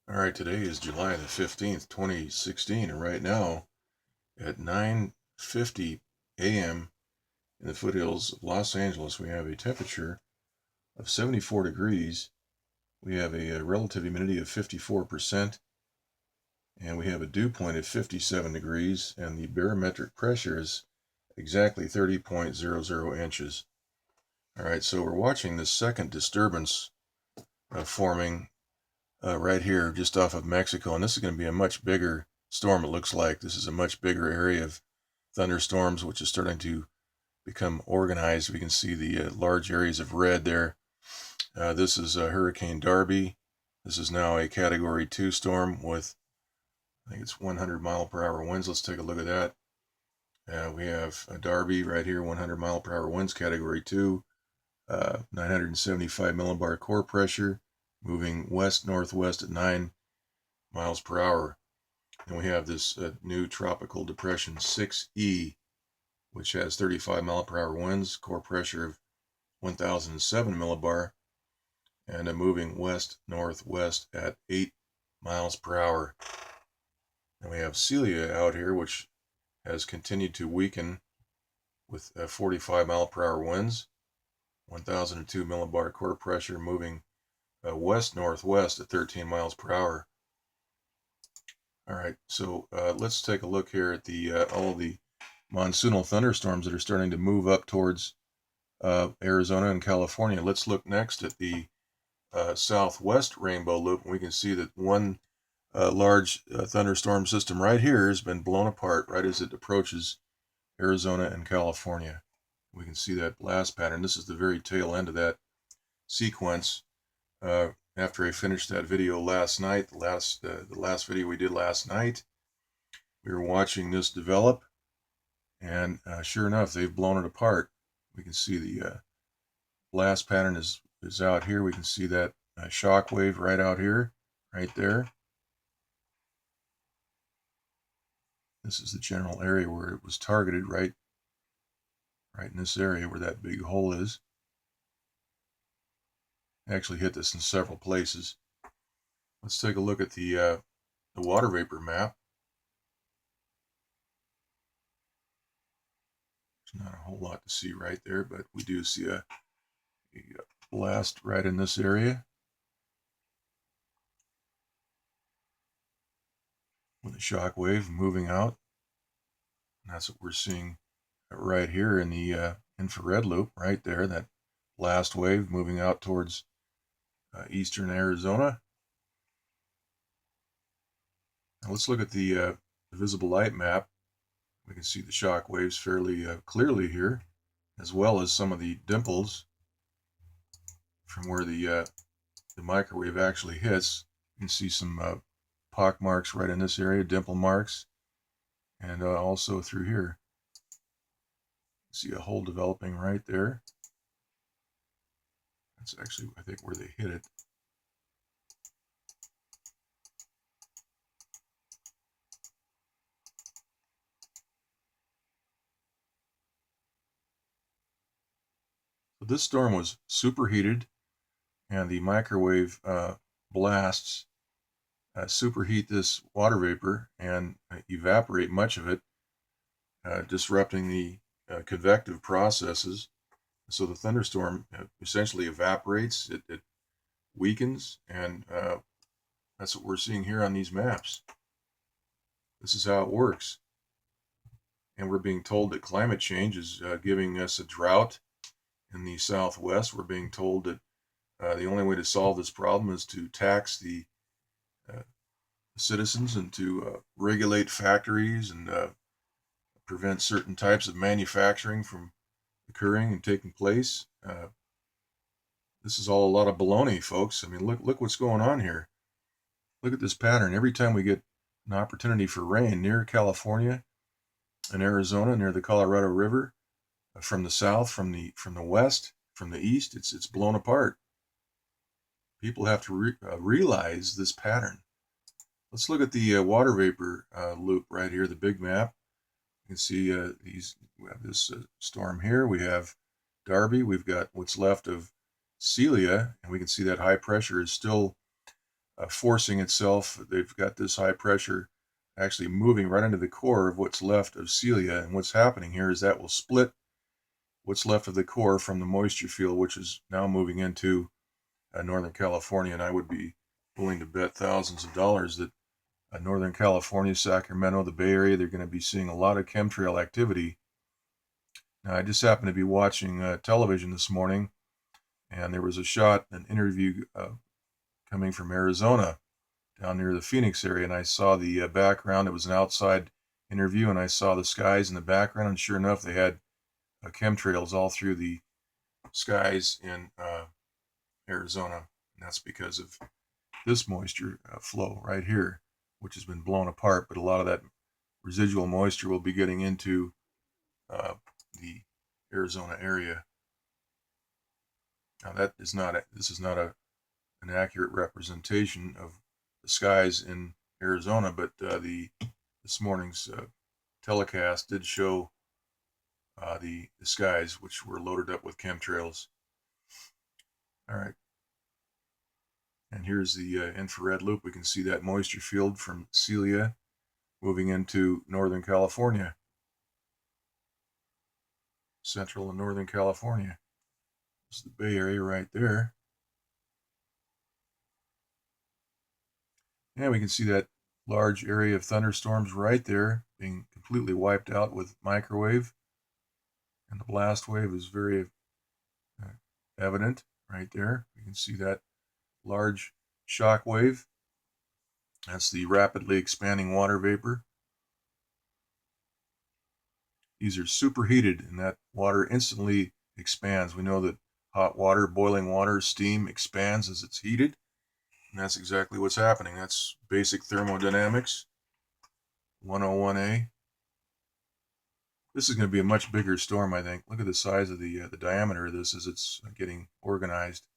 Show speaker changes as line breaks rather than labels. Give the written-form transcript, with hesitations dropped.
All right, today is July the 15th, 2016, and right now at 9:50 a.m. in the foothills of Los Angeles, we have a temperature of 74 degrees. We have a relative humidity of 54%, and we have a dew point of 57 degrees, and the barometric pressure is exactly 30.00 inches. All right, so we're watching this second disturbance forming right here just off of Mexico, and this is going to be a much bigger storm. It looks like this is a much bigger area of thunderstorms, which is starting to become organized. We can see the large areas of red there. This is Hurricane Darby. This is now a Category 2 storm with, I think it's 100-mile-per-hour winds. Let's take a look at that. We have Darby right here, 100-mile-per-hour winds, Category 2, 975 millibar core pressure, moving west-northwest at 9 miles per hour. And we have this new tropical depression 6E, which has 35 mile per hour winds, core pressure of 1007 millibar, and moving west-northwest at 8 miles per hour. And we have Celia out here, which has continued to weaken with 45 mile per hour winds, 1002 millibar core pressure, moving west-northwest at 13 miles per hour. All right, so let's take a look here at the all of the monsoonal thunderstorms that are starting to move up towards Arizona and California. Let's look next at the southwest rainbow loop, and we can see that one large thunderstorm system right here has been blown apart right as it approaches Arizona and California. We can see that blast pattern. This is the very tail end of that sequence. After I finished that video last night, the last video we did last night, we were watching this develop, and sure enough, they've blown it apart. We can see the blast pattern is out here. We can see that shock wave right out here, right there. This is the general area where it was targeted, right in this area where that big hole is. Actually hit this in several places. Let's take a look at the water vapor map. There's not a whole lot to see right there, but we do see a blast right in this area with a shock wave moving out. And that's what we're seeing right here in the infrared loop right there, that blast wave moving out towards eastern Arizona. Now let's look at the visible light map. We can see the shock waves fairly clearly here, as well as some of the dimples from where the microwave actually hits. You can see some pock marks right in this area, dimple marks, and also through here. See a hole developing right there. That's actually, I think, where they hit it. So this storm was superheated, and the microwave blasts superheat this water vapor and evaporate much of it, disrupting the convective processes. So the thunderstorm essentially evaporates, it weakens, and that's what we're seeing here on these maps. This is how it works. And we're being told that climate change is giving us a drought in the Southwest. We're being told that the only way to solve this problem is to tax the citizens and to regulate factories and prevent certain types of manufacturing from occurring and taking place. This is all a lot of baloney, folks. I mean, look what's going on here. Look at this pattern. Every time we get an opportunity for rain near California and Arizona, near the Colorado River, from the south, from the west, from the east, it's blown apart. People have to realize this pattern. Let's look at the water vapor loop right here, the big map. You can see we have this storm here. We have Darby. We've got what's left of Celia, and we can see that high pressure is still forcing itself. They've got this high pressure actually moving right into the core of what's left of Celia. And what's happening here is that will split what's left of the core from the moisture field, which is now moving into Northern California. And I would be willing to bet thousands of dollars that Northern California, Sacramento, the Bay Area, they're going to be seeing a lot of chemtrail activity. Now, I just happened to be watching television this morning, and there was an interview coming from Arizona down near the Phoenix area, and I saw the background. It was an outside interview, and I saw the skies in the background, and sure enough, they had chemtrails all through the skies in Arizona, and that's because of this moisture flow right here, which has been blown apart, but a lot of that residual moisture will be getting into the Arizona area. Now this is not an accurate representation of the skies in Arizona, but this morning's telecast did show the skies, which were loaded up with chemtrails. All right. And here's the infrared loop. We can see that moisture field from Celia moving into Northern California, Central and Northern California. This is the Bay Area right there. And we can see that large area of thunderstorms right there being completely wiped out with microwave. And the blast wave is very evident right there. You can see that large shock wave. That's the rapidly expanding water vapor. These are superheated, and that water instantly expands. We know that hot water, boiling water, steam expands as it's heated, and that's exactly what's happening. That's basic thermodynamics 101A. This is going to be a much bigger storm, I think. Look at the size of the diameter of this as it's getting organized.